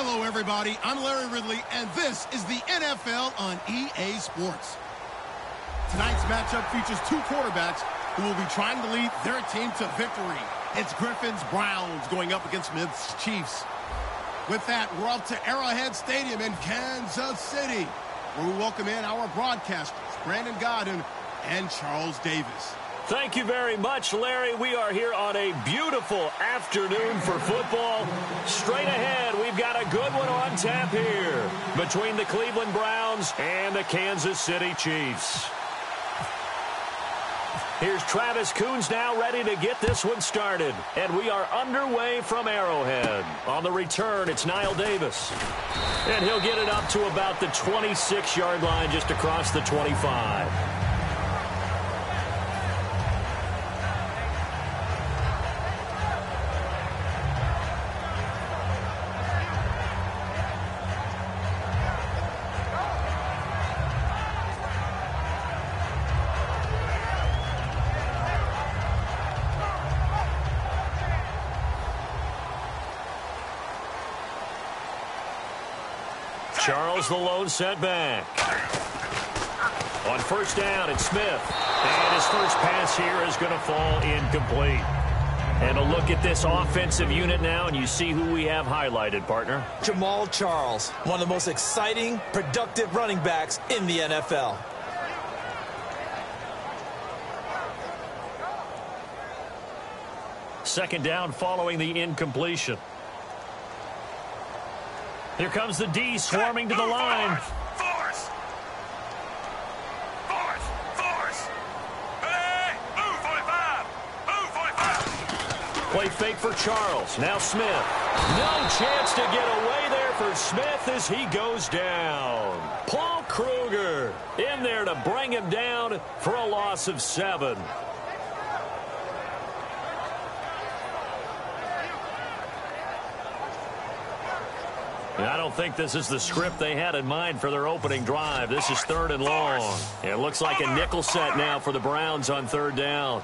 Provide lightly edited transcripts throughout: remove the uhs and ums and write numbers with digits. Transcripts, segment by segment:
Hello, everybody. I'm Larry Ridley, and this is the NFL on EA Sports. Tonight's matchup features two quarterbacks who will be trying to lead their team to victory. It's Griffins-Browns going up against Chiefs. With that, we're up to Arrowhead Stadium in Kansas City, where we welcome in our broadcasters, Brandon Godden and Charles Davis. Thank you very much, Larry. We are here on a beautiful afternoon for football. Straight ahead, we've got a good one on tap here between the Cleveland Browns and the Kansas City Chiefs. Here's Travis Coons now ready to get this one started. And we are underway from Arrowhead. On the return, it's Niall Davis. And he'll get it up to about the 26-yard line just across the 25. Charles the lone setback. On first down, it's Smith. And his first pass here is going to fall incomplete. And a look at this offensive unit now, and you see who we have highlighted, partner. Jamal Charles, one of the most exciting, productive running backs in the NFL. Second down following the incompletion. Here comes the D swarming to the line. Force! Hey! Move 45! Move 45! Play fake for Charles. Now Smith. No chance to get away there for Smith as he goes down. Paul Kruger in there to bring him down for a loss of 7. I don't think this is the script they had in mind for their opening drive. This is 3rd and long. It looks like a nickel set now for the Browns on 3rd down.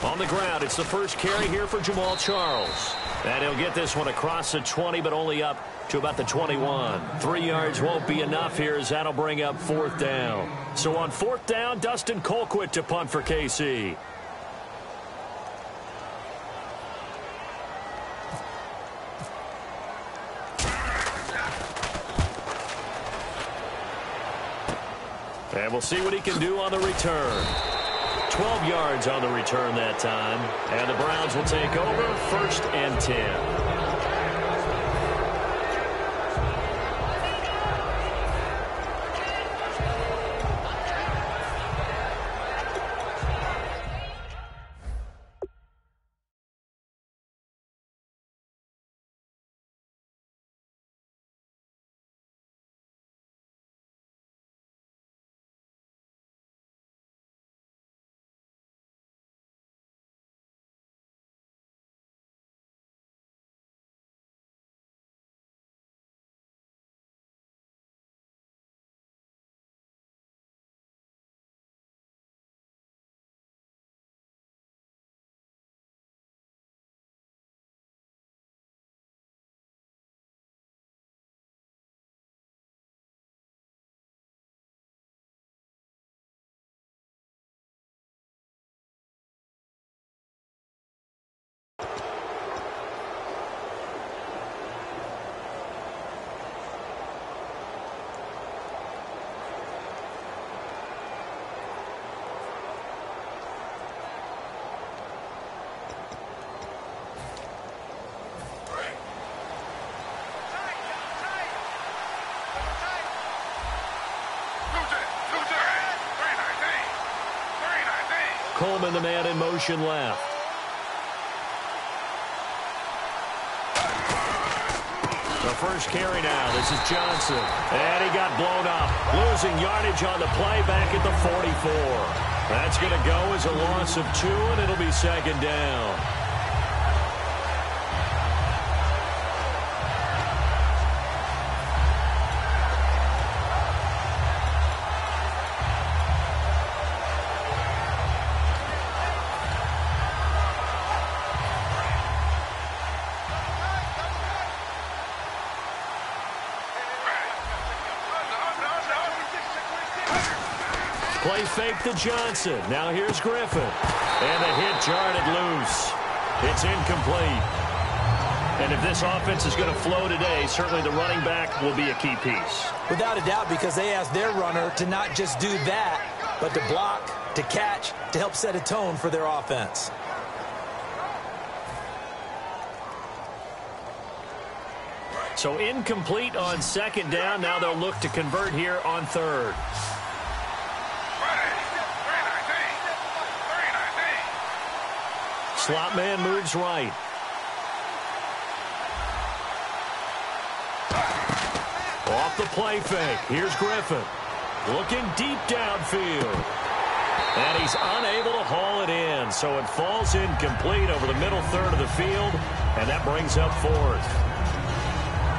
On the ground, it's the first carry here for Jamal Charles. And he'll get this one across the 20, but only up to about the 21. 3 yards won't be enough here as that'll bring up 4th down. So on 4th down, Dustin Colquitt to punt for KC. And we'll see what he can do on the return. 12 yards on the return that time. And the Browns will take over 1st and 10. Coleman, the man in motion left. The first carry now. This is Johnson. And he got blown up. Losing yardage on the play back at the 44. That's going to go as a loss of 2, and it'll be 2nd down. Play fake to Johnson. Now here's Griffin. And the hit jarred it loose. It's incomplete. And if this offense is going to flow today, certainly the running back will be a key piece. Without a doubt, because they asked their runner to not just do that, but to block, to catch, to help set a tone for their offense. So incomplete on second down. Now they'll look to convert here on third. Slot man moves right. Off the play fake. Here's Griffin. Looking deep downfield. And he's unable to haul it in. So it falls incomplete over the middle third of the field. And that brings up fourth.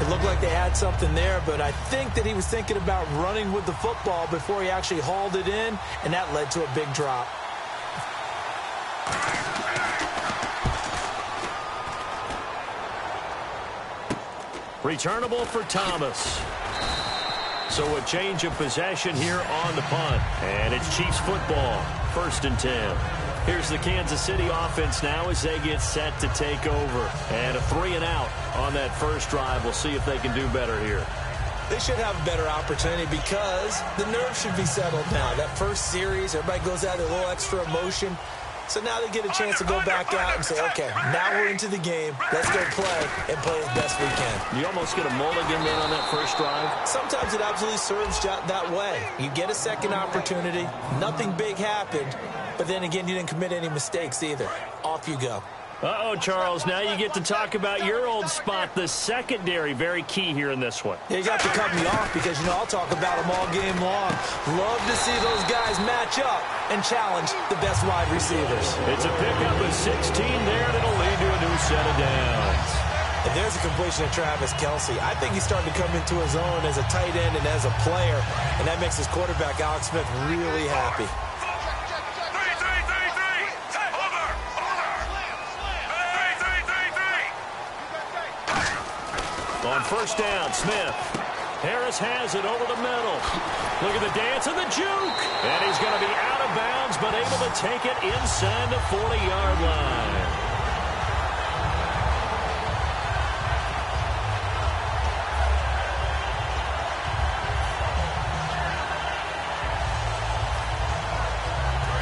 It looked like they had something there, but I think that he was thinking about running with the football before he actually hauled it in, and that led to a big drop. Returnable for Thomas. So a change of possession here on the punt. And it's Chiefs football. 1st and 10. Here's the Kansas City offense now as they get set to take over. And a 3-and-out on that first drive. We'll see if they can do better here. They should have a better opportunity because the nerves should be settled now. That first series, everybody goes out with a little extra emotion. So now they get a chance to go back out and say, okay, now we're into the game. Let's go play and play as best we can. You almost get a mulligan then on that first drive? Sometimes it absolutely serves that way. You get a second opportunity. Nothing big happened. But then again, you didn't commit any mistakes either. Off you go. Uh-oh, Charles. Now you get to talk about your old spot, the secondary. Very key here in this one. Yeah, you got to cut me off because, you know, I'll talk about them all game long. Love to see those guys match up and challenge the best wide receivers. It's a pickup of 16 there, and it'll lead to a new set of downs. And there's a completion of Travis Kelce. I think he's starting to come into his own as a tight end and as a player, and that makes his quarterback, Alex Smith, really happy. On first down, Smith. Harris has it over the middle. Look at the dance and the juke. And he's going to be out of bounds, but able to take it inside the 40-yard line.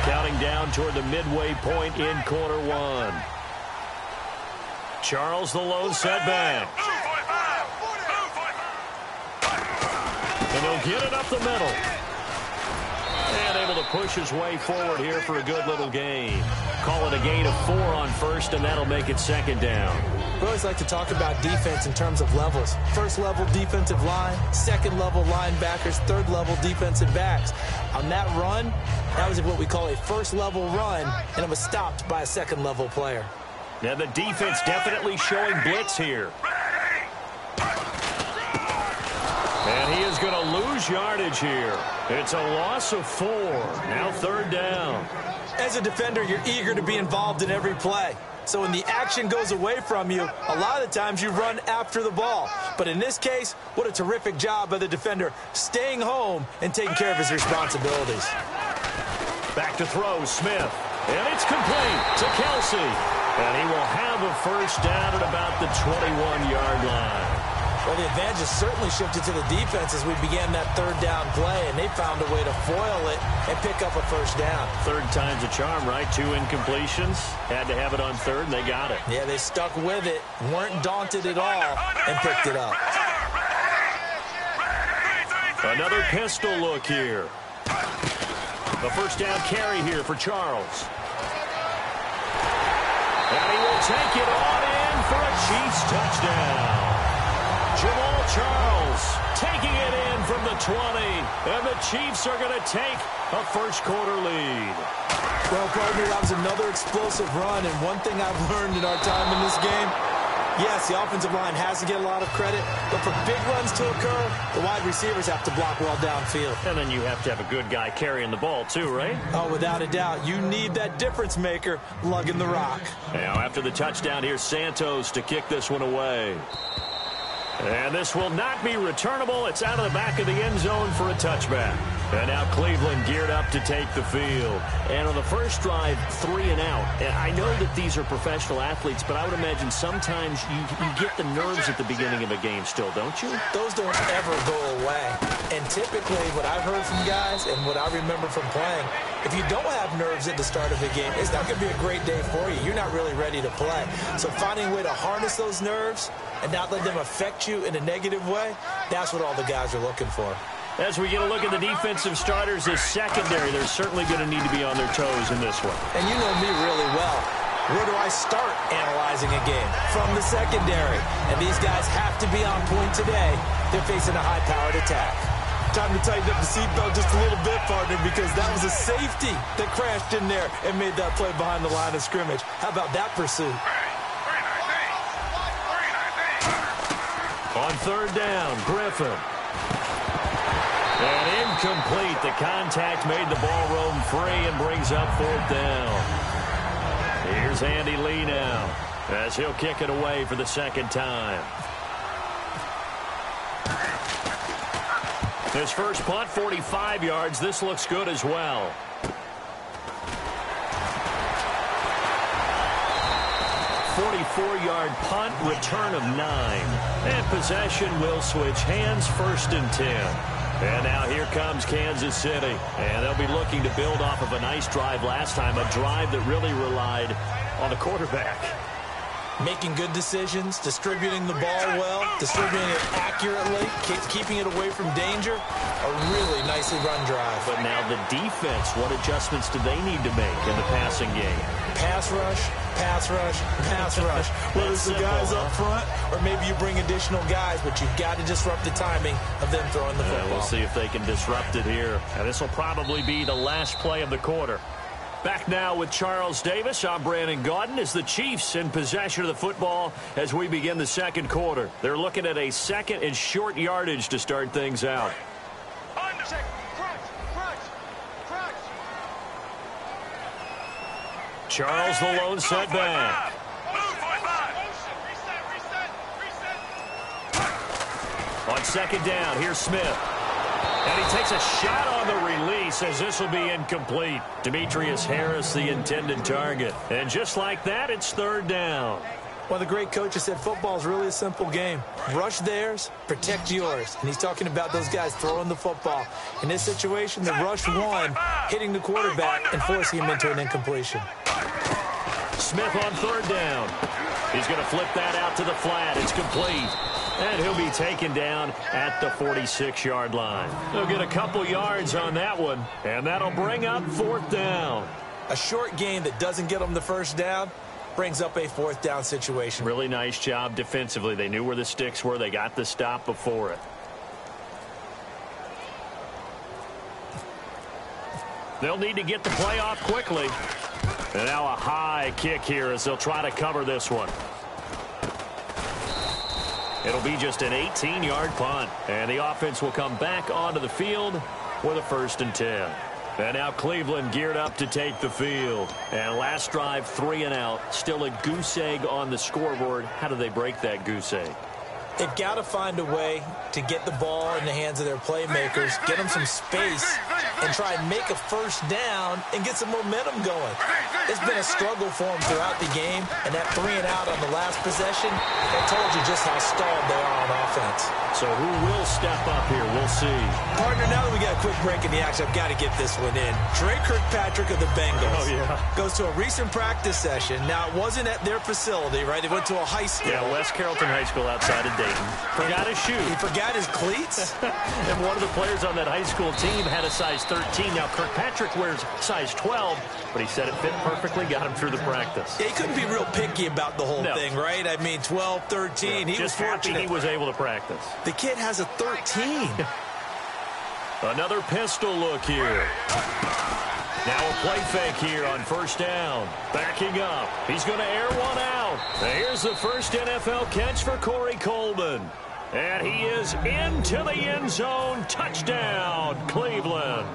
Counting down toward the midway point in quarter one. Charles, the lone setback. And he'll get it up the middle. And able to push his way forward here for a good little gain. Call it a gain of 4 on first, and that'll make it second down. We always like to talk about defense in terms of levels. First level defensive line, second level linebackers, third level defensive backs. On that run, that was what we call a first level run, and it was stopped by a second level player. Now the defense definitely showing blitz here. And he is going to lose yardage here. It's a loss of 4. Now third down. As a defender, you're eager to be involved in every play. So when the action goes away from you, a lot of times you run after the ball. But in this case, what a terrific job by the defender staying home and taking care of his responsibilities. Back to throw, Smith. And it's complete to Kelce. And he will have a first down at about the 21-yard line. Well, the advantage has certainly shifted to the defense as we began that third down play, and they found a way to foil it and pick up a first down. Third time's a charm, right? 2 incompletions. Had to have it on third, and they got it. Yeah, they stuck with it, weren't daunted at all, and picked it up. Another pistol look here. The first down carry here for Charles. And he will take it on in for a Chiefs touchdown. Jamal Charles taking it in from the 20. And the Chiefs are going to take a first-quarter lead. Well, partner, that was another explosive run. And one thing I've learned in our time in this game, yes, the offensive line has to get a lot of credit. But for big runs to occur, the wide receivers have to block well downfield. And then you have to have a good guy carrying the ball, too, right? Oh, without a doubt. You need that difference maker lugging the rock. Now, after the touchdown, here's Santos to kick this one away. And this will not be returnable. It's out of the back of the end zone for a touchback. And now Cleveland geared up to take the field. And on the first drive, 3 and out. And I know that these are professional athletes, but I would imagine sometimes you get the nerves at the beginning of a game still, don't you? Those don't ever go away. And typically what I've heard from guys and what I remember from playing, if you don't have nerves at the start of a game, it's not going to be a great day for you. You're not really ready to play. So finding a way to harness those nerves and not let them affect you in a negative way, that's what all the guys are looking for. As we get a look at the defensive starters, this secondary, they're certainly going to need to be on their toes in this one. And you know me really well. Where do I start analyzing a game? From the secondary. And these guys have to be on point today. They're facing a high-powered attack. Time to tighten up the seatbelt just a little bit, partner, because that was a safety that crashed in there and made that play behind the line of scrimmage. How about that pursuit? On third down, Griffin. And incomplete. The contact made the ball roam free and brings up fourth down. Here's Andy Lee now as he'll kick it away for the second time. His first punt, 45 yards. This looks good as well. .44-yard punt, return of 9. And possession will switch hands, 1st and 10. And now here comes Kansas City. And they'll be looking to build off of a nice drive last time, a drive that really relied on the quarterback. Making good decisions, distributing the ball well, distributing it accurately, keeping it away from danger. A really nicely run drive. But now the defense, what adjustments do they need to make in the passing game? Pass rush, pass rush, pass rush. Whether it's the guys up front or maybe you bring additional guys, but you've got to disrupt the timing of them throwing the football. We'll see if they can disrupt it here. And this will probably be the last play of the quarter. Back now with Charles Davis. I'm Brandon Gaudin as the Chiefs in possession of the football as we begin the second quarter. They're looking at a second and short yardage to start things out. Charles the lone setback. On second down, here's Smith. And he takes a shot on the release as this will be incomplete. Demetrius Harris, the intended target. And just like that, it's third down. One of the great coaches said football is really a simple game. Rush theirs, protect yours. And he's talking about those guys throwing the football. In this situation, the rush one, hitting the quarterback and forcing him into an incompletion. Smith on third down. He's going to flip that out to the flat. It's complete. And he'll be taken down at the 46-yard line. He'll get a couple yards on that one, and that'll bring up fourth down. A short gain that doesn't get them the first down brings up a fourth down situation. Really nice job defensively. They knew where the sticks were. They got the stop before it. They'll need to get the play off quickly. And now a high kick here as they'll try to cover this one. It'll be just an 18-yard punt. And the offense will come back onto the field with a 1st and 10. And now Cleveland geared up to take the field. And last drive, 3 and out. Still a goose egg on the scoreboard. How do they break that goose egg? They've got to find a way to get the ball in the hands of their playmakers, get them some space, and try and make a first down and get some momentum going. It's been a struggle for them throughout the game, and that 3 and out on the last possession, that told you just how stalled they are on offense. So who will step up here? We'll see. Partner, now that we got a quick break in the action, I've got to get this one in. Trey Kirkpatrick of the Bengals goes to a recent practice session. Now, it wasn't at their facility, right? They went to a high school. Yeah, West Carrollton High School outside of Dayton. Forgot his shoe. He forgot his cleats? And one of the players on that high school team had a size 13. Now, Kirkpatrick wears size 12, but he said it fit perfectly, got him through the practice. Yeah, he couldn't be real picky about the whole thing, right? I mean, 12, 13. Yeah, he was fortunate. He was able to practice. The kid has a 13. Another pistol look here. Now a play fake here on first down. Backing up. He's going to air one out. Here's the first NFL catch for Corey Coleman. And he is into the end zone. Touchdown, Cleveland.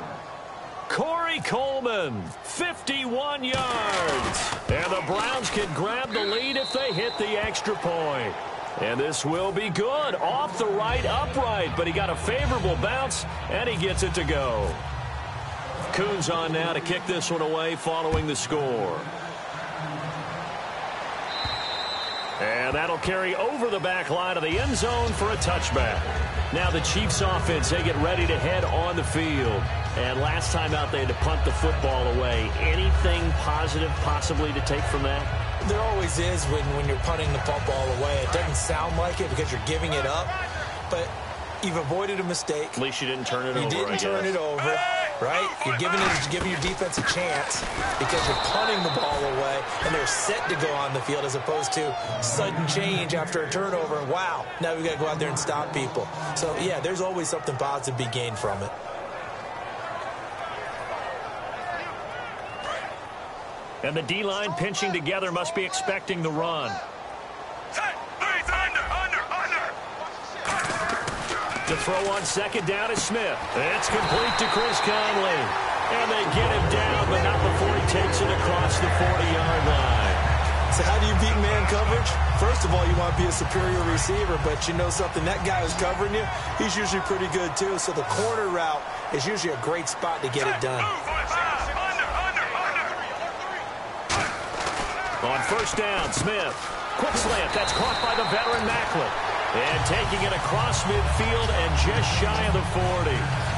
Corey Coleman, 51 yards. And the Browns can grab the lead if they hit the extra point. And this will be good. Off the right upright, but he got a favorable bounce, and he gets it to go. Coons on now to kick this one away following the score. And that'll carry over the back line of the end zone for a touchback. Now the Chiefs offense, they get ready to head on the field. And last time out they had to punt the football away. Anything positive possibly to take from that? There always is when you're punting the football away. It doesn't sound like it because you're giving it up, but you've avoided a mistake. At least you didn't turn it over. You didn't turn it over, right? You're giving your defense a chance because you're punting the ball away, and they're set to go on the field as opposed to sudden change after a turnover. And wow, now we got to go out there and stop people. So, yeah, there's always something positive to be gained from it. And the D-line pinching together must be expecting the run. To throw on second down is Smith. It's complete to Chris Conley. And they get him down, but not before he takes it across the 40-yard line. So how do you beat man coverage? First of all, you want to be a superior receiver, but you know something, that guy who's covering you, he's usually pretty good too. So the corner route is usually a great spot to get it done. On first down, Smith. Quick slant. That's caught by the veteran Macklin. And taking it across midfield and just shy of the 40.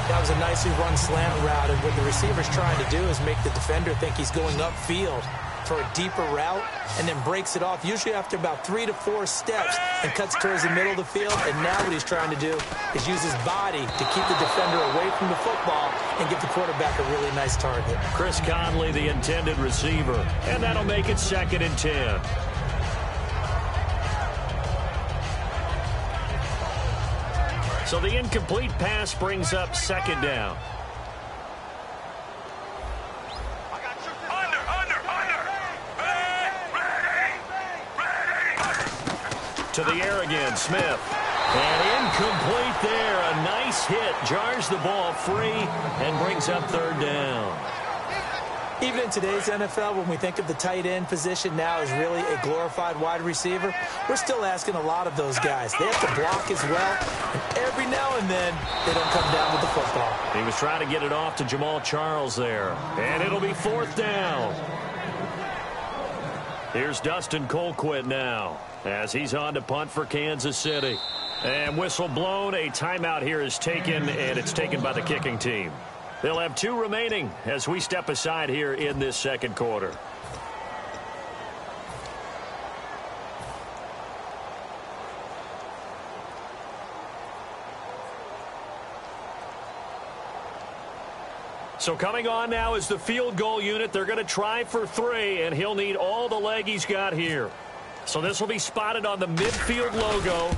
That was a nicely run slant route. And what the receiver's trying to do is make the defender think he's going upfield for a deeper route and then breaks it off, usually after about 3 to 4 steps, and cuts towards the middle of the field. And now what he's trying to do is use his body to keep the defender away from the football and give the quarterback a really nice target. Chris Conley, the intended receiver, and that'll make it 2nd and 10. So the incomplete pass brings up 2nd down. To the air again, Smith. And incomplete there. A nice hit. Jars the ball free and brings up 3rd down. Even in today's NFL, when we think of the tight end position now as really a glorified wide receiver, we're still asking a lot of those guys. They have to block as well, and every now and then they don't come down with the football. He was trying to get it off to Jamal Charles there. And it'll be 4th down. Here's Dustin Colquitt now as he's on to punt for Kansas City. And whistle blown. A timeout here is taken, and it's taken by the kicking team. They'll have 2 remaining as we step aside here in this 2nd quarter. So coming on now is the field goal unit. They're going to try for 3, and he'll need all the leg he's got here. So this will be spotted on the midfield logo.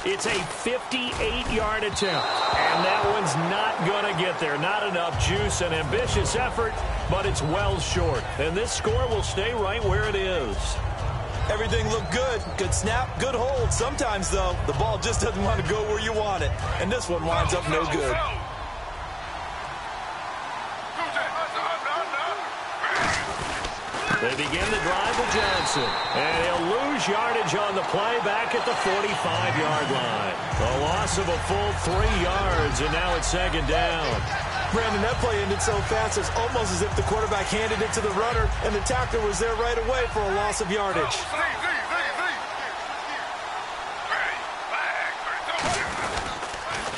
It's a 58-yard attempt, and that one's not going to get there. Not enough juice, an ambitious effort, but it's well short. And this score will stay right where it is. Everything looked good. Good snap, good hold. Sometimes, though, the ball just doesn't want to go where you want it. And this one winds up no good. They begin the drive with Johnson. And he'll lose yardage on the play back at the 45-yard line. A loss of a full 3 yards, and now it's 2nd down. Brandon, that play ended so fast, it's almost as if the quarterback handed it to the runner, and the tackler was there right away for a loss of yardage.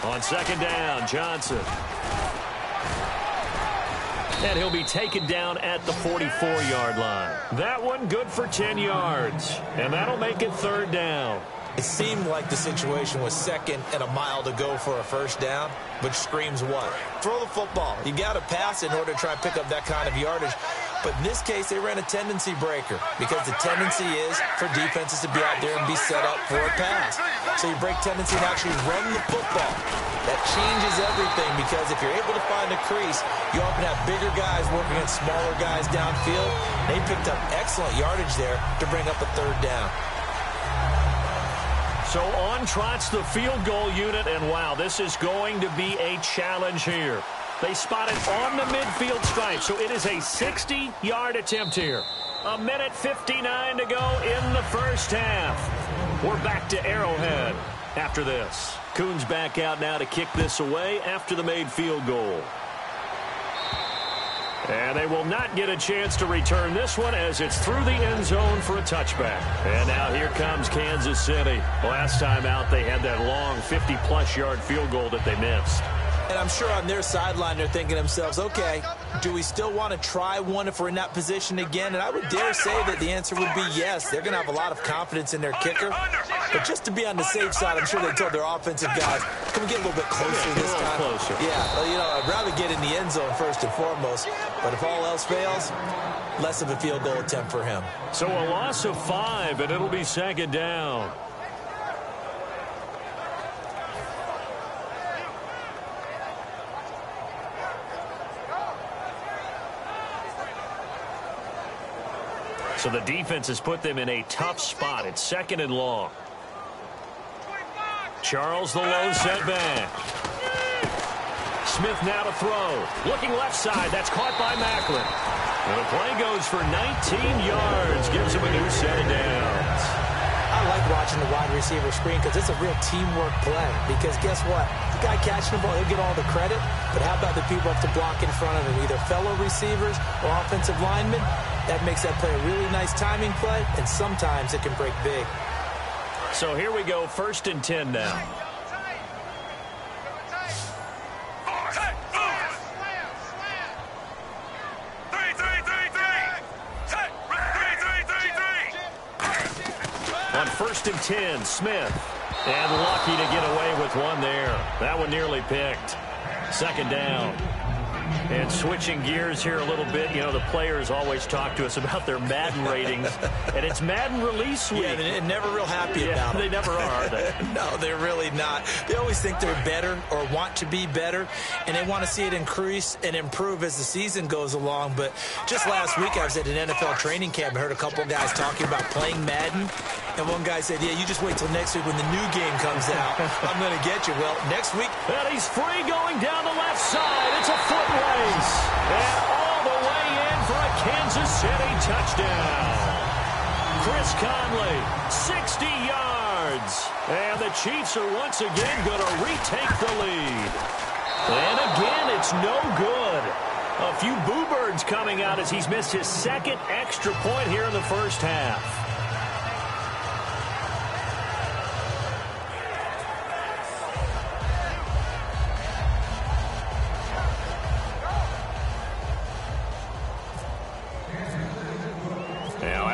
On 2nd down, Johnson. And he'll be taken down at the 44-yard line. That one good for 10 yards. And that'll make it 3rd down. It seemed like the situation was 2nd and a mile to go for a 1st down, which screams what? Throw the football. You got to pass in order to try and pick up that kind of yardage. But in this case, they ran a tendency breaker because the tendency is for defenses to be out there and be set up for a pass. So you break tendency and actually run the football. That changes everything because if you're able to find a crease, you often have bigger guys working against smaller guys downfield. They picked up excellent yardage there to bring up a 3rd down. So on trots the field goal unit, and wow, this is going to be a challenge here. They spot it on the midfield stripe, so it is a 60-yard attempt here. 1:59 to go in the 1st half. We're back to Arrowhead after this. Coons back out now to kick this away after the made field goal. And they will not get a chance to return this one as it's through the end zone for a touchback. And now here comes Kansas City. Last time out, they had that long 50-plus yard field goal that they missed. And I'm sure on their sideline they're thinking to themselves, okay, do we still want to try one if we're in that position again? And I would dare say that the answer would be yes. They're going to have a lot of confidence in their kicker. But just to be on the safe side, I'm sure they told their offensive guys, can we get a little bit closer this time? Closer. Yeah, well, you know, I'd rather get in the end zone first and foremost. But if all else fails, less of a field goal attempt for him. So a loss of 5, and it'll be second down. So the defense has put them in a tough spot. It's second and long. Charles the low setback. Smith now to throw. Looking left side. That's caught by Macklin. And the play goes for 19 yards. Gives him a new set of downs. I like watching the wide receiver screen because it's a real teamwork play. Because guess what? The guy catching the ball, he'll get all the credit. But how about the people have to block in front of him? Either fellow receivers or offensive linemen. That makes that play a really nice timing play, and sometimes it can break big. So here we go, 1st and 10 now. On 1st and 10, Smith. And lucky to get away with one there. That one nearly picked. Second down. And switching gears here a little bit, you know, the players always talk to us about their Madden ratings, and it's Madden release week. Yeah, they're never real happy about it. They never are they? No, they're really not. They always think they're better or want to be better, and they want to see it increase and improve as the season goes along. But just last week, I was at an NFL training camp. I heard a couple of guys talking about playing Madden, and one guy said, yeah, you just wait till next week when the new game comes out. I'm going to get you. Well, next week. And he's free going down the left side. It's a foot race. And all the way in for a Kansas City touchdown. Chris Conley, 60 yards. And the Chiefs are once again going to retake the lead. And again, it's no good. A few boo birds coming out as he's missed his second extra point here in the first half.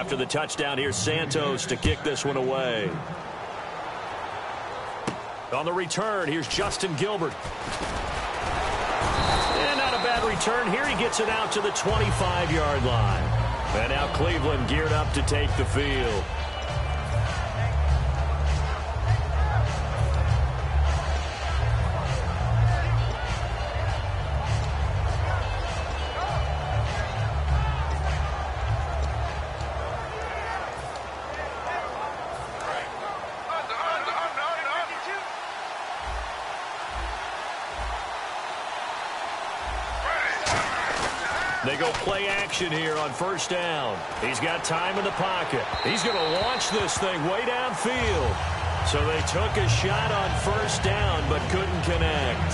After the touchdown, here's Santos to kick this one away. On the return, here's Justin Gilbert. And not a bad return here. He gets it out to the 25-yard line. And now Cleveland geared up to take the field. They go play action here on first down. He's got time in the pocket. He's going to launch this thing way downfield. So they took a shot on first down but couldn't connect.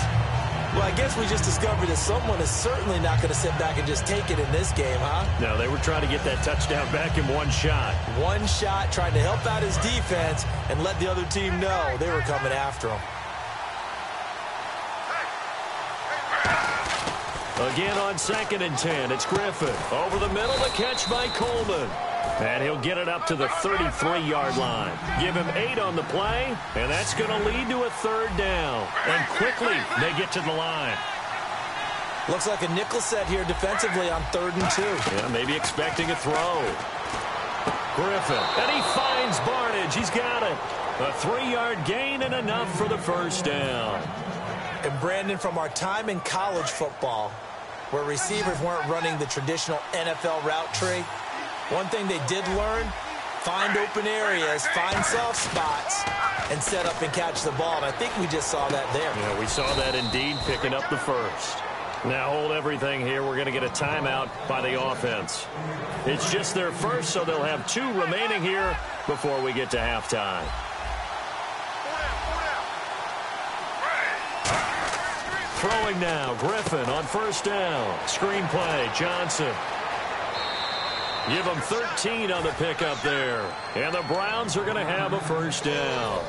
Well, I guess we just discovered that someone is certainly not going to sit back and just take it in this game, huh? No, they were trying to get that touchdown back in one shot. One shot, trying to help out his defense and let the other team know they were coming after him. Again on 2nd and 10, it's Griffin. Over the middle, the catch by Coleman. And he'll get it up to the 33-yard line. Give him 8 on the play, and that's going to lead to a third down. And quickly, they get to the line. Looks like a nickel set here defensively on 3rd and 2. Yeah, maybe expecting a throw. Griffin, and he finds Barnage. He's got it. A 3-yard gain and enough for the first down. And Brandon, from our time in college football, where receivers weren't running the traditional NFL route tree, one thing they did learn, find open areas, find soft spots, and set up and catch the ball. And I think we just saw that there. Yeah, we saw that indeed, picking up the first. Now hold everything here. We're going to get a timeout by the offense. It's just their first, so they'll have 2 remaining here before we get to halftime. Throwing now, Griffin on first down. Screen play, Johnson. Give them 13 on the pickup there. And the Browns are going to have a first down.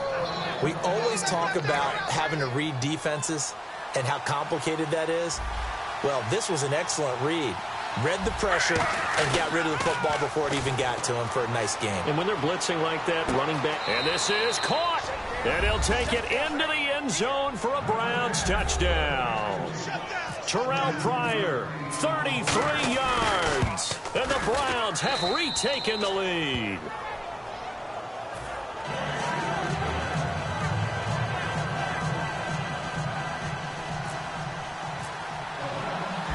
We always talk about having to read defenses and how complicated that is. Well, this was an excellent read. Read the pressure and got rid of the football before it even got to him for a nice game. And when they're blitzing like that, running back. And this is caught. And he'll take it into the end zone for a Browns touchdown. Terrell Pryor, 33 yards. And the Browns have retaken the lead.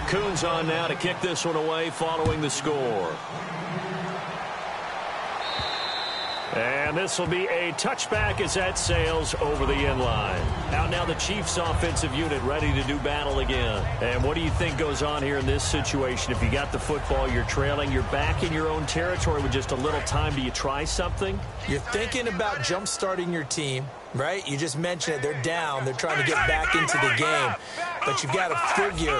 Coons on now to kick this one away following the score. And this will be a touchback as that sails over the end line. Out now the Chiefs offensive unit ready to do battle again. And what do you think goes on here in this situation? If you got the football, you're trailing, you're back in your own territory with just a little time. Do you try something? You're thinking about jump-starting your team, right? You just mentioned it. They're down. They're trying to get back into the game. But you've got to figure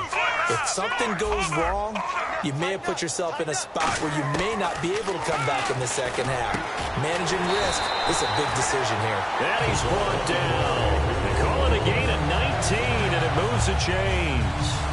if something goes wrong, you may have put yourself in a spot where you may not be able to come back in the second half. Managing risk is a big decision here. And he's brought down. They call it a gain of 19, and it moves the chains.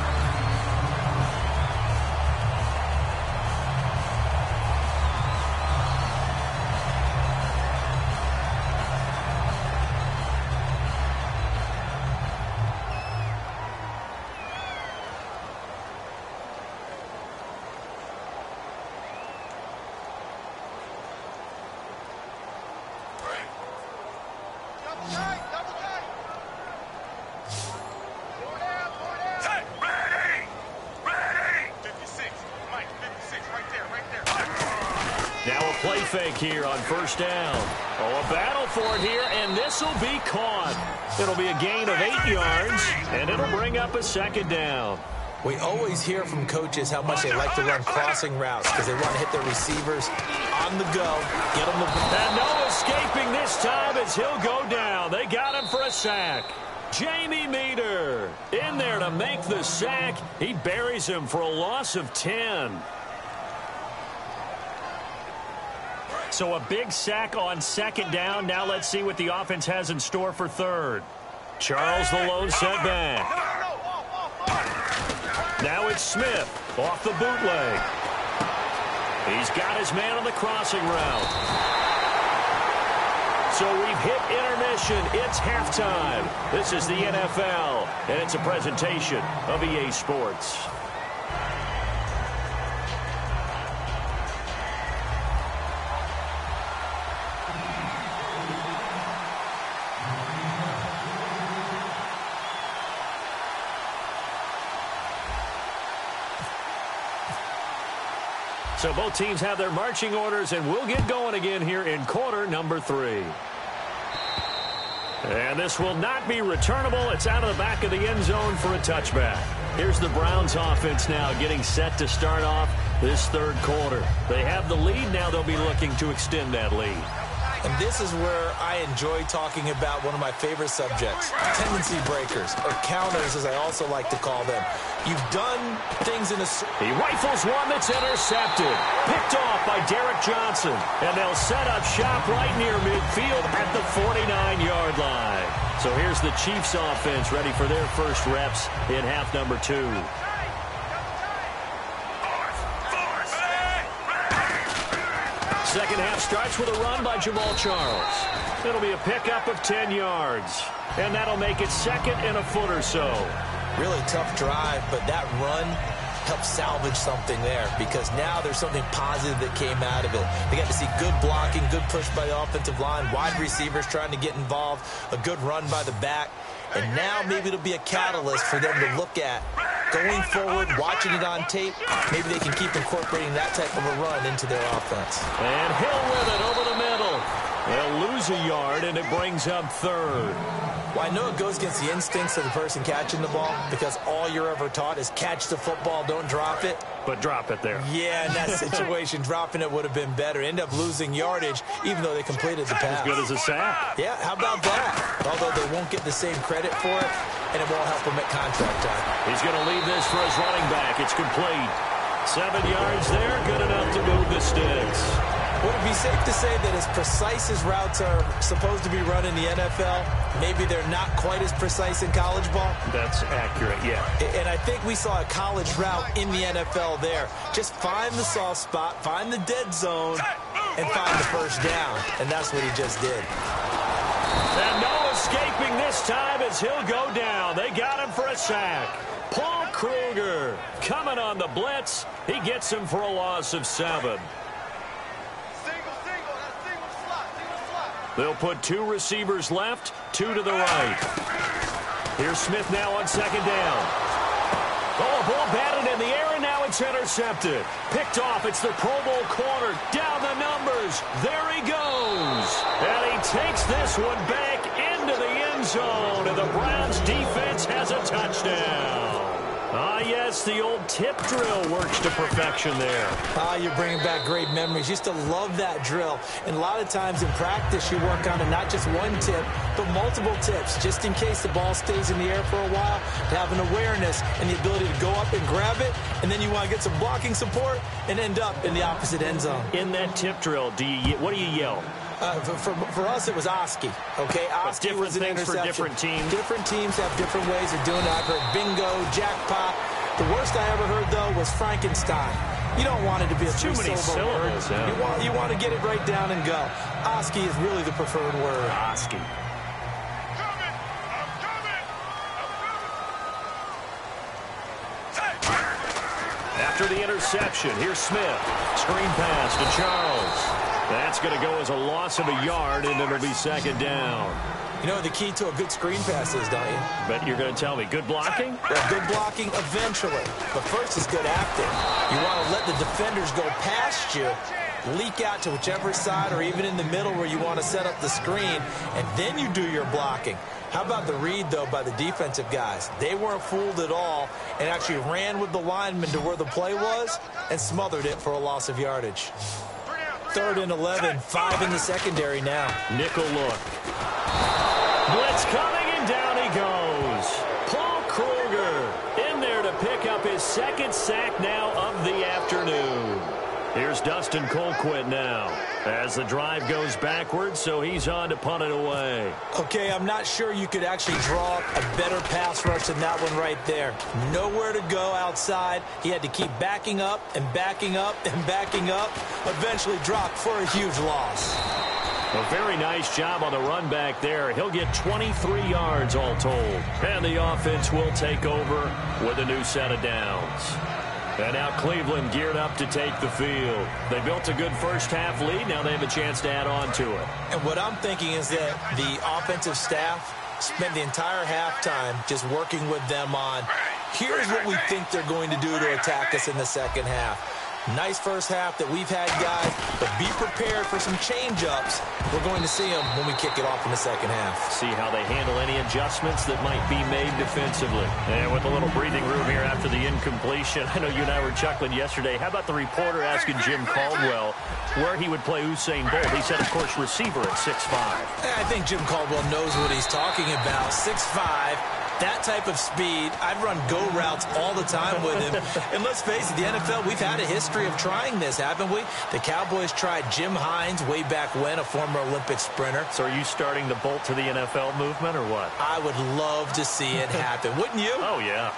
Fake here on first down. Oh, a battle for it here, and this will be caught. It'll be a gain of 8 yards, and it'll bring up a second down. We always hear from coaches how much they like to run crossing routes because they want to hit their receivers on the go, get them the ball. And no escaping this time as he'll go down. They got him for a sack. Jamie Meter in there to make the sack. He buries him for a loss of 10. So a big sack on second down. Now let's see what the offense has in store for third. Charles the lone setback. Now it's Smith off the bootleg. He's got his man on the crossing route. So we've hit intermission. It's halftime. This is the NFL, and it's a presentation of EA Sports. So both teams have their marching orders, and we'll get going again here in quarter number 3. And this will not be returnable. It's out of the back of the end zone for a touchback. Here's the Browns offense now getting set to start off this third quarter. They have the lead. Now they'll be looking to extend that lead. And this is where I enjoy talking about one of my favorite subjects, tendency breakers, or counters as I also like to call them. You've done things in a... He rifles one that's intercepted. Picked off by Derek Johnson. And they'll set up shop right near midfield at the 49-yard line. So here's the Chiefs offense ready for their first reps in half number 2. Second half starts with a run by Jamal Charles. It'll be a pickup of 10 yards. And that'll make it second and a foot or so. Really tough drive, but that run helped salvage something there because now there's something positive that came out of it. They got to see good blocking, good push by the offensive line, wide receivers trying to get involved, a good run by the back. And now maybe it'll be a catalyst for them to look at going forward, watching it on tape. Maybe they can keep incorporating that type of a run into their offense. And Hill with it over the middle. They'll lose a yard, and it brings up third. Well, I know it goes against the instincts of the person catching the ball because all you're ever taught is catch the football, don't drop it. but drop it there. Yeah, in that situation, dropping it would have been better. End up losing yardage, even though they completed the pass. As good as a sack. Yeah, how about that? Although they won't get the same credit for it, and it won't help them at contract time. He's going to leave this for his running back. It's complete. 7 yards there, good enough to move the sticks. Would it be safe to say that as precise as routes are supposed to be run in the NFL, maybe they're not quite as precise in college ball? That's accurate, yeah. And I think we saw a college route in the NFL there. Just find the soft spot, find the dead zone, and find the first down. And that's what he just did. And no escaping this time as he'll go down. They got him for a sack. Paul Kruger coming on the blitz. He gets him for a loss of 7. They'll put 2 receivers left, 2 to the right. Here's Smith now on 2nd down. Oh, a ball batted in the air, and now it's intercepted. Picked off. It's the Pro Bowl corner. Down the numbers. There he goes. And he takes this one back into the end zone, and the Browns defense has a touchdown. Ah, yes, the old tip drill works to perfection there. Ah, you're bringing back great memories. Used to love that drill. And a lot of times in practice, you work on it, not just one tip, but multiple tips, just in case the ball stays in the air for a while, to have an awareness and the ability to go up and grab it, and then you want to get some blocking support and end up in the opposite end zone. In that tip drill, what do you yell? For us, it was Oski. Okay, Oski was an interception. For different teams. Different teams have different ways of doing it. I've heard bingo, jackpot. The worst I ever heard, though, was Frankenstein. You don't want it to be a too many syllables. Yeah. You want to get it right down and go. Oski is really the preferred word. Oski. After the interception, here's Smith. Screen pass to Charles. That's going to go as a loss of a yard, and it'll be 2nd down. You know what the key to a good screen pass is, don't you? But you're going to tell me, good blocking? Well, good blocking eventually. But first is good acting. You want to let the defenders go past you, leak out to whichever side or even in the middle where you want to set up the screen, and then you do your blocking. How about the read, though, by the defensive guys? They weren't fooled at all and actually ran with the lineman to where the play was and smothered it for a loss of yardage. 3rd and 11, 5 in the secondary now. Nickel look. Blitz coming, and down he goes. Paul Kruger in there to pick up his 2nd sack now of the afternoon. Here's Dustin Colquitt now as the drive goes backwards, so he's on to punt it away. Okay, I'm not sure you could actually draw a better pass rush than that one right there. Nowhere to go outside. He had to keep backing up and backing up and backing up. Eventually dropped for a huge loss. A very nice job on the run back there. He'll get 23 yards all told. And the offense will take over with a new set of downs. And now Cleveland geared up to take the field. They built a good first-half lead. Now they have a chance to add on to it. And what I'm thinking is that the offensive staff spent the entire halftime just working with them on, here's what we think they're going to do to attack us in the second half. Nice first half that we've had, guys, but be prepared for some change-ups. We're going to see them when we kick it off in the second half. See how they handle any adjustments that might be made defensively. And with a little breathing room here after the incompletion, I know you and I were chuckling yesterday. How about the reporter asking Jim Caldwell where he would play Usain Bolt? He said, of course, receiver at 6'5". I think Jim Caldwell knows what he's talking about. 6'5". That type of speed, I've run go routes all the time with him. And let's face it, the NFL, we've had a history of trying this, haven't we? The Cowboys tried Jim Hines way back when, a former Olympic sprinter. So are you starting the Bolt to the NFL movement or what? I would love to see it happen. Wouldn't you? Oh, yeah.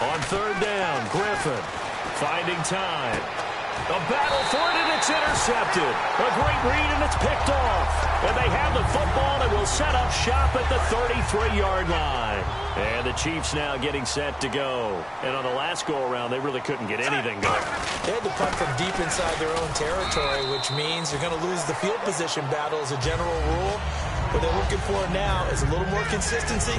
On 3rd down, Griffin finding time. A battle for it, and it's intercepted. A great read, and it's picked off. And they have the football, and will set up shop at the 33-yard line. And the Chiefs now getting set to go. And on the last go-around, they really couldn't get anything going. They had to punt from deep inside their own territory, which means you're going to lose the field position battle as a general rule. What they're looking for now is a little more consistency,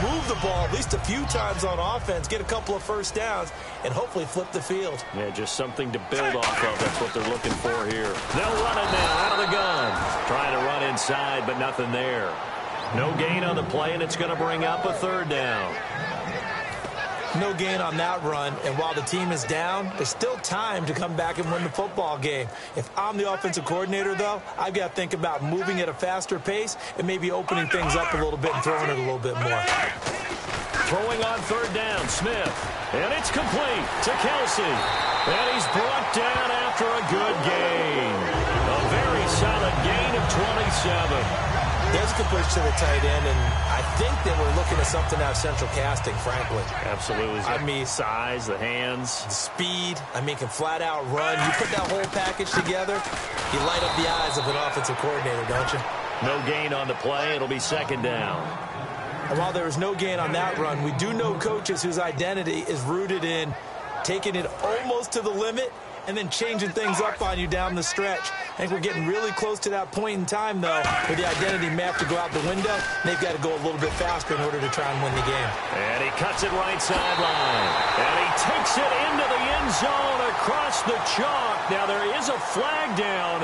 move the ball at least a few times on offense, get a couple of first downs, and hopefully flip the field. Yeah, just something to build off of. That's what they're looking for here. They'll run it now out of the gun. Trying to run inside, but nothing there. No gain on the play, and it's going to bring up a third down. No gain on that run, and while the team is down, there's still time to come back and win the football game. If I'm the offensive coordinator, though, I've got to think about moving at a faster pace and maybe opening things up a little bit and throwing it a little bit more. Throwing on third down, Smith. And it's complete to Kelsey. And he's brought down after a good gain. A very solid gain of 27. There's completion to the tight end, and I think that we're looking at something out of central casting, frankly. Absolutely. I mean, size, the hands. the speed, I mean, can flat out run. You put that whole package together, you light up the eyes of an offensive coordinator, don't you? No gain on the play. It'll be second down. And while there was no gain on that run, we do know coaches whose identity is rooted in taking it almost to the limit and then changing things up on you down the stretch. I think we're getting really close to that point in time, though, where the identity may have to go out the window, and they've got to go a little bit faster in order to try and win the game. And he cuts it right sideline. And he takes it into the end zone across the chalk. Now, there is a flag down,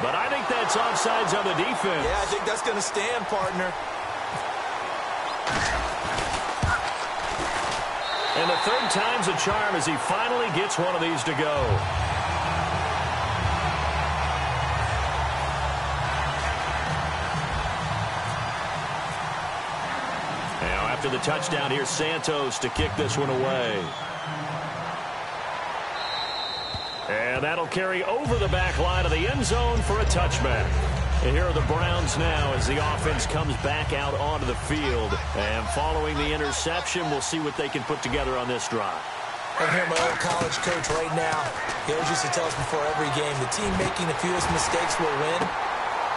but I think that's offsides on the defense. Yeah, I think that's going to stand, partner. And the third time's a charm as he finally gets one of these to go. Now after the touchdown, here's Santos to kick this one away. And that'll carry over the back line of the end zone for a touchback. And here are the Browns now as the offense comes back out onto the field. And following the interception, we'll see what they can put together on this drive. I hear my old college coach right now. He always used to tell us before every game, the team making the fewest mistakes will win.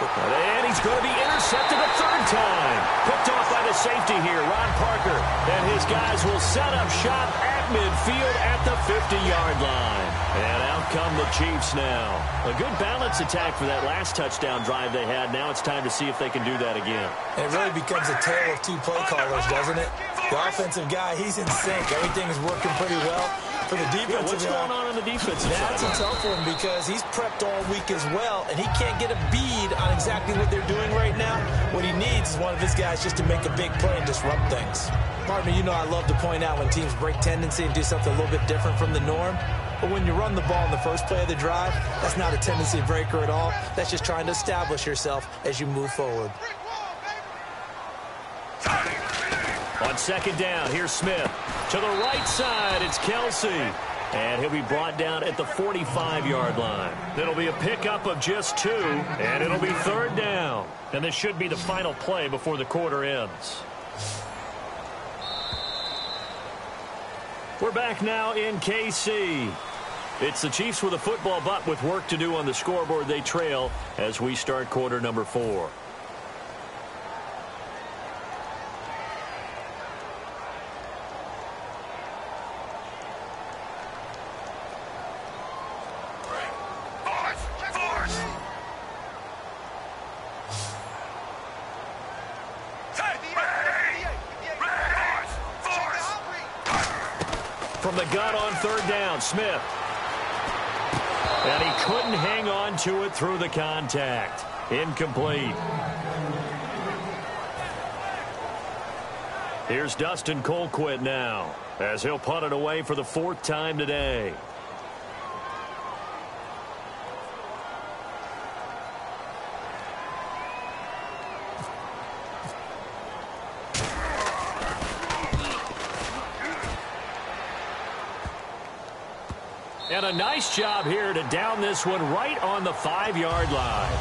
And he's going to be intercepted a third time. Picked off by the safety here, Ron Parker. And his guys will set up shop at midfield at the 50-yard line. And out come the Chiefs now. A good balanced attack for that last touchdown drive they had. Now it's time to see if they can do that again. It really becomes a tale of two play callers, doesn't it? The offensive guy, he's in sync. Everything is working pretty well. For the defensive what's going on the defensive side? That's a tough one because he's prepped all week as well, and he can't get a bead on exactly what they're doing right now. What he needs is one of his guys just to make a big play and disrupt things. Partner, you know I love to point out when teams break tendency and do something a little bit different from the norm. But when you run the ball in the first play of the drive, that's not a tendency breaker at all. That's just trying to establish yourself as you move forward. On second down, here's Smith. To the right side, it's Kelsey. And he'll be brought down at the 45-yard line. It'll be a pickup of just 2, and it'll be third down. And this should be the final play before the quarter ends. We're back now in KC. It's the Chiefs with a football, but with work to do on the scoreboard, they trail as we start quarter number 4. From the gun on third down, Smith. And he couldn't hang on to it through the contact. Incomplete. Here's Dustin Colquitt now as he'll punt it away for the 4th time today. And a nice job here to down this one right on the 5-yard line.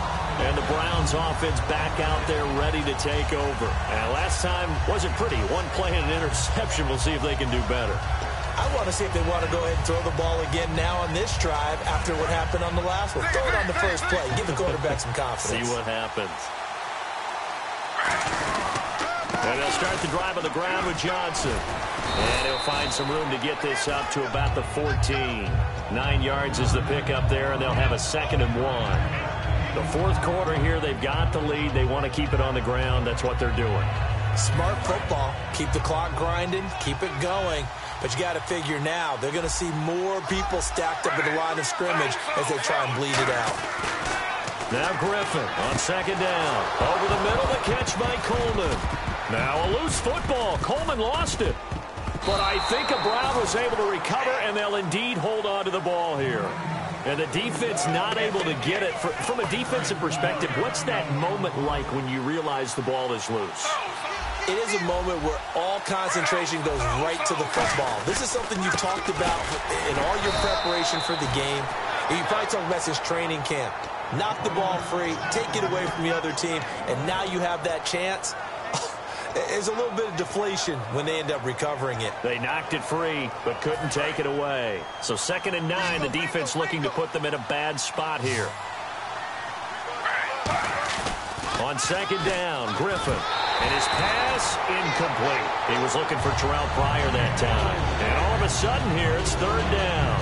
And the Browns offense back out there ready to take over. And last time wasn't pretty. One play and an interception. We'll see if they can do better. I want to see if they want to go ahead and throw the ball again now on this drive after what happened on the last one. Throw it on the first play. Give the quarterback some confidence. See what happens. And they'll start the drive on the ground with Johnson. And he'll find some room to get this up to about the 14. 9 yards is the pickup there, and they'll have a 2nd and 1. The fourth quarter here, they've got the lead. They want to keep it on the ground. That's what they're doing. Smart football. Keep the clock grinding. Keep it going. But you got to figure now, they're going to see more people stacked up at the line of scrimmage as they try and bleed it out. Now Griffin on second down. Over the middle, the catch by Coleman. Now a loose football. Coleman lost it. But I think Brown was able to recover, and they'll indeed hold on to the ball here. And the defense not able to get it. From a defensive perspective, what's that moment like when you realize the ball is loose? It is a moment where all concentration goes right to the football. This is something you've talked about in all your preparation for the game. You probably talked about since training camp. Knock the ball free, take it away from the other team, and now you have that chance. There's a little bit of deflation when they end up recovering it. They knocked it free, but couldn't take it away. So 2nd and 9, the defense looking to put them in a bad spot here. On second down, Griffin. And his pass incomplete. He was looking for Terrell Pryor that time. And all of a sudden here, it's 3rd down.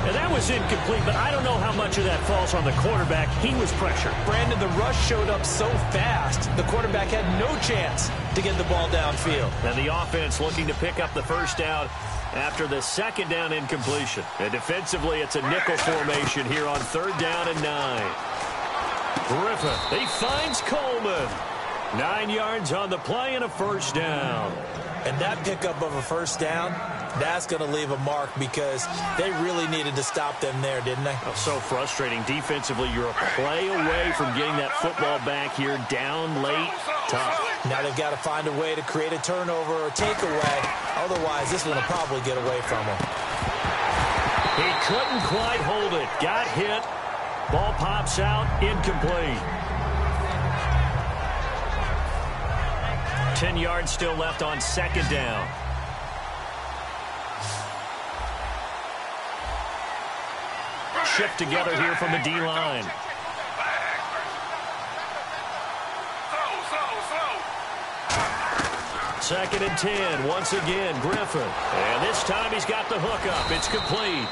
And that was incomplete, but I don't know how much of that falls on the quarterback. He was pressured. Brandon, the rush showed up so fast, the quarterback had no chance to get the ball downfield. And the offense looking to pick up the first down after the 2nd down incompletion. And defensively, it's a nickel formation here on 3rd down and 9. Griffin, he finds Coleman. 9 yards on the play and a first down. And that pickup of a first down, that's going to leave a mark because they really needed to stop them there, didn't they? Oh, so frustrating. Defensively, you're a play away from getting that football back here down late. Tough. Now they've got to find a way to create a turnover or takeaway. Otherwise, this one will probably get away from them. He couldn't quite hold it. Got hit. Ball pops out. Incomplete. 10 yards still left on 2nd down. Shift together here from the D-line. Second and 10. Once again, Griffin. And this time he's got the hook up. It's complete.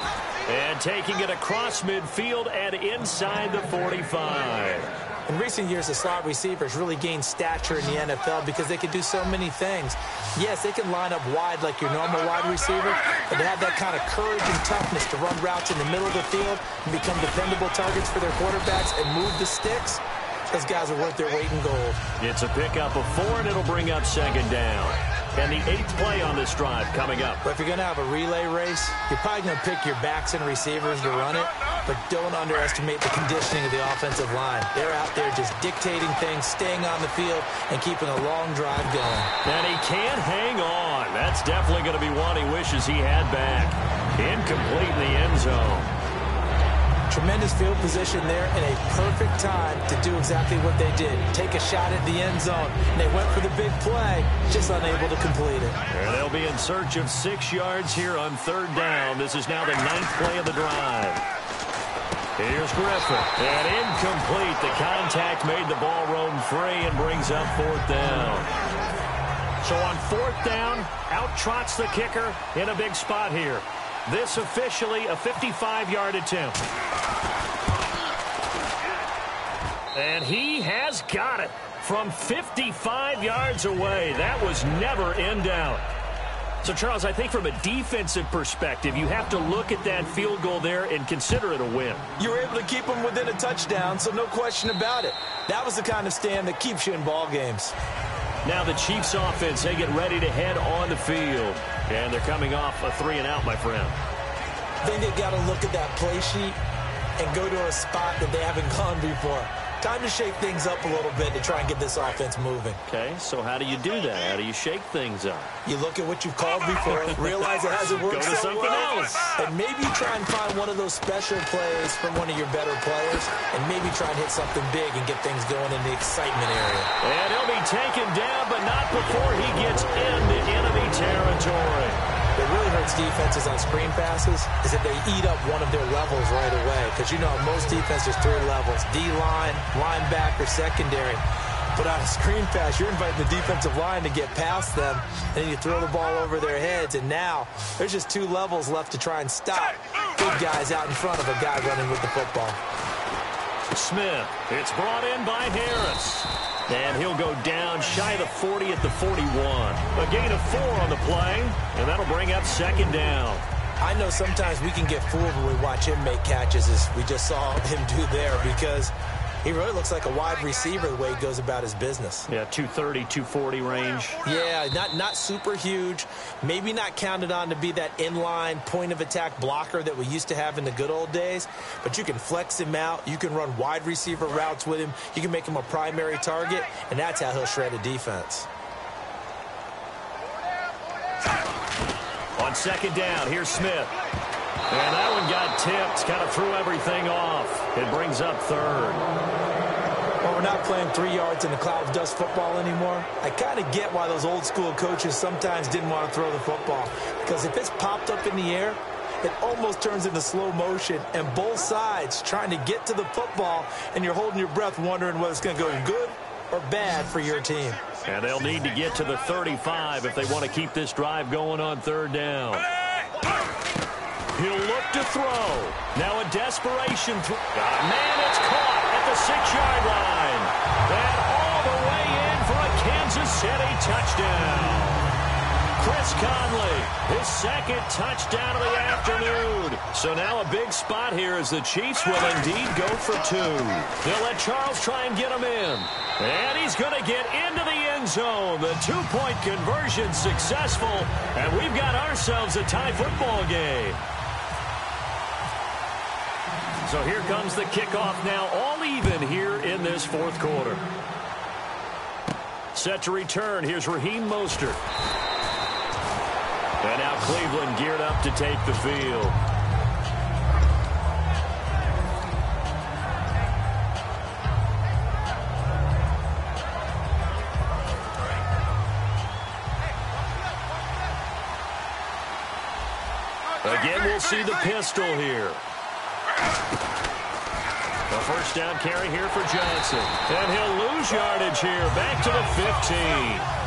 And taking it across midfield and inside the 45. In recent years, the slot receivers really gained stature in the NFL because they can do so many things. Yes, they can line up wide like your normal wide receiver, but they have that kind of courage and toughness to run routes in the middle of the field and become dependable targets for their quarterbacks and move the sticks. Those guys are worth their weight in gold. It's a pickup of 4, and it'll bring up 2nd down. And the 8th play on this drive coming up. But if you're going to have a relay race, you're probably going to pick your backs and receivers to run it, but don't underestimate the conditioning of the offensive line. They're out there just dictating things, staying on the field, and keeping a long drive going. And he can't hang on. That's definitely going to be one he wishes he had back. Incomplete in the end zone. Tremendous field position there and a perfect time to do exactly what they did. Take a shot at the end zone. And they went for the big play, just unable to complete it. And they'll be in search of 6 yards here on 3rd down. This is now the 9th play of the drive. Here's Griffin. And incomplete. The contact made the ball roam free and brings up 4th down. So on 4th down, out trots the kicker in a big spot here. This officially a 55-yard attempt. And he has got it from 55 yards away. That was never in doubt. So, Charles, I think from a defensive perspective, you have to look at that field goal there and consider it a win. You were able to keep them within a touchdown, so no question about it. That was the kind of stand that keeps you in ball games. Now the Chiefs offense, they get ready to head on the field. And they're coming off a 3-and-out, my friend. I think they've got to look at that play sheet and go to a spot that they haven't gone before. Time to shake things up a little bit to try and get this offense moving. Okay, so how do you do that? How do you shake things up? You look at what you've called before, realize it hasn't worked Go to something else. And maybe try and find one of those special plays from one of your better players, and maybe try and hit something big and get things going in the excitement area. And he'll be taken down, but not before he gets into enemy territory. What really hurts defenses on screen passes is that they eat up one of their levels right away. Because you know, most defenses, there's 3 levels. D-line, linebacker, secondary. But on a screen pass, you're inviting the defensive line to get past them. And then you throw the ball over their heads. And now there's just 2 levels left to try and stop big guys out in front of a guy running with the football. Smith. It's brought in by Harris. And he'll go down shy of the 40 at the 41. A gain of 4 on the play, and that'll bring up second down. I know sometimes we can get fooled when we watch him make catches, as we just saw him do there, because he really looks like a wide receiver the way he goes about his business. Yeah, 230, 240 range. Yeah, not super huge. Maybe not counted on to be that inline point-of-attack blocker that we used to have in the good old days. But you can flex him out. You can run wide receiver routes with him. You can make him a primary target, and that's how he'll shred a defense. On second down, here's Smith. And that one got tipped, kind of threw everything off. It brings up third. Well, we're not playing 3 yards in a cloud of dust football anymore. I kind of get why those old school coaches sometimes didn't want to throw the football. Because if it's popped up in the air, it almost turns into slow motion. And both sides trying to get to the football, and you're holding your breath wondering whether it's going to go good or bad for your team. And they'll need to get to the 35 if they want to keep this drive going on third down. He'll look to throw. Now a desperation throw. Man, it's caught at the 6-yard line. And all the way in for a Kansas City touchdown. Chris Conley, his second touchdown of the afternoon. So now a big spot here as the Chiefs will indeed go for 2. They'll let Charles try and get him in. And he's going to get into the end zone. The 2-point conversion successful. And we've got ourselves a tie football game. So here comes the kickoff now, all even here in this fourth quarter. Set to return, here's Raheem Mostert. And now Cleveland geared up to take the field. Again, we'll see the pistol here. A first down carry here for Johnson. And he'll lose yardage here. Back to the 15.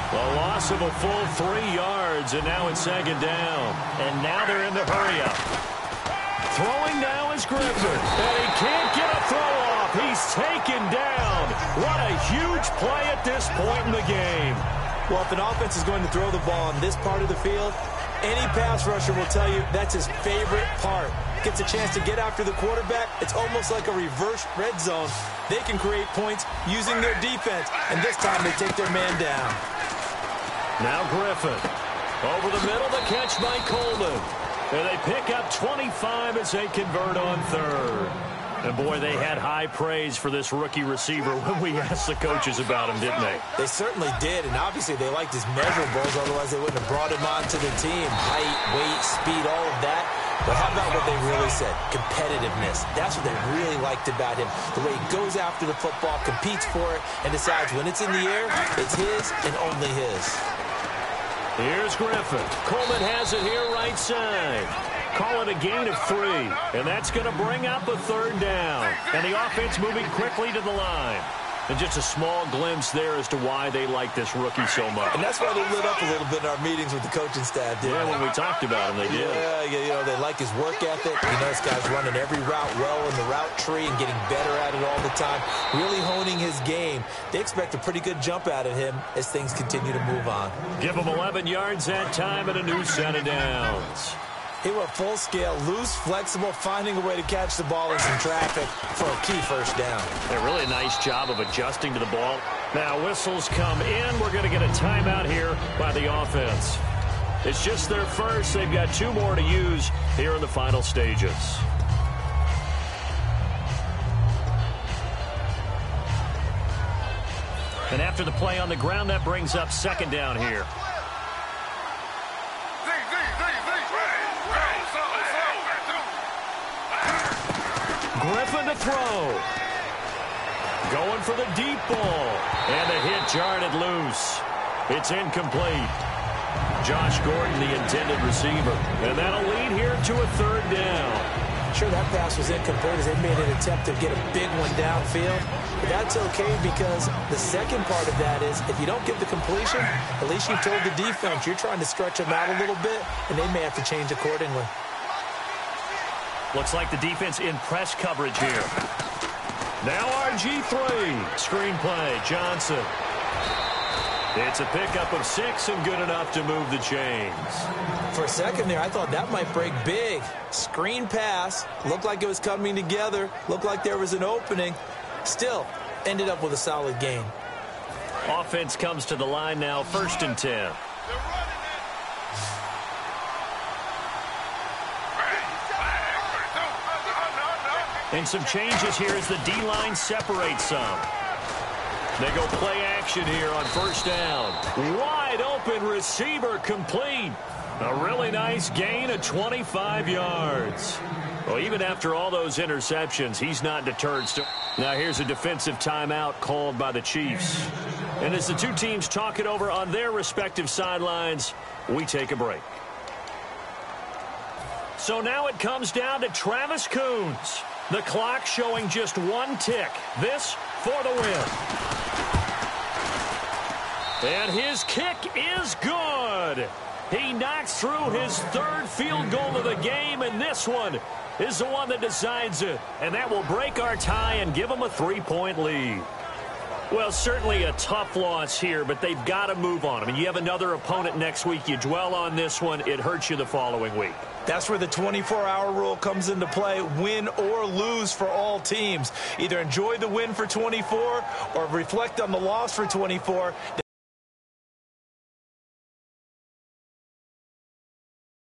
A loss of a full 3 yards, and now it's second down. And now they're in the hurry-up. Throwing now is Griffin. And he can't get a throw off. He's taken down. What a huge play at this point in the game. Well, if an offense is going to throw the ball on this part of the field, any pass rusher will tell you that's his favorite part. Gets a chance to get after the quarterback. It's almost like a reverse red zone. They can create points using their defense, and this time they take their man down. Now Griffin. Over the middle, the catch by Coleman. And they pick up 25 as they convert on third. And, boy, they had high praise for this rookie receiver when we asked the coaches about him, didn't they? They certainly did, and obviously they liked his measurables, otherwise they wouldn't have brought him onto the team. Height, weight, speed, all of that. But how about what they really said? Competitiveness. That's what they really liked about him. The way he goes after the football, competes for it, and decides when it's in the air, it's his and only his. Here's Griffin. Coleman has it here right side. Call it a gain of 3, and that's going to bring up a third down. And the offense moving quickly to the line. And just a small glimpse there as to why they like this rookie so much. And that's why they lit up a little bit in our meetings with the coaching staff, didn't they? Yeah, when we talked about him, they did. Yeah, you know, they like his work ethic. You know, this guy's running every route well in the route tree and getting better at it all the time. Really honing his game. They expect a pretty good jump out of him as things continue to move on. Give him 11 yards that time and a new set of downs. He went full scale, loose, flexible, finding a way to catch the ball in some traffic for a key first down. A really nice job of adjusting to the ball. Now whistles come in. We're going to get a timeout here by the offense. It's just their first. They've got 2 more to use here in the final stages. And after the play on the ground, that brings up second down here. Griffin to throw. Going for the deep ball. And the hit jarred loose. It's incomplete. Josh Gordon, the intended receiver. And that'll lead here to a third down. Sure, that pass was incomplete as they made an attempt to get a big one downfield. But that's okay because the second part of that is if you don't get the completion, at least you've told the defense you're trying to stretch them out a little bit, and they may have to change accordingly. Looks like the defense in press coverage here. Now RG3. Screen play, Johnson. It's a pickup of 6 and good enough to move the chains. For a second there, I thought that might break big. Screen pass. Looked like it was coming together. Looked like there was an opening. Still, ended up with a solid gain. Offense comes to the line now, 1st and 10. And some changes here as the D-line separates some. They go play action here on 1st down. Wide open receiver complete. A really nice gain of 25 yards. Well, even after all those interceptions, he's not deterred. Now here's a defensive timeout called by the Chiefs. And as the two teams talk it over on their respective sidelines, we take a break. So now it comes down to Travis Coons. The clock showing just 1 tick. This for the win. And his kick is good. He knocks through his 3rd field goal of the game, and this one is the one that decides it. And that will break our tie and give them a 3-point lead. Well, certainly a tough loss here, but they've got to move on. I mean, you have another opponent next week. You dwell on this one, it hurts you the following week. That's where the 24-hour rule comes into play, win or lose for all teams. Either enjoy the win for 24 or reflect on the loss for 24.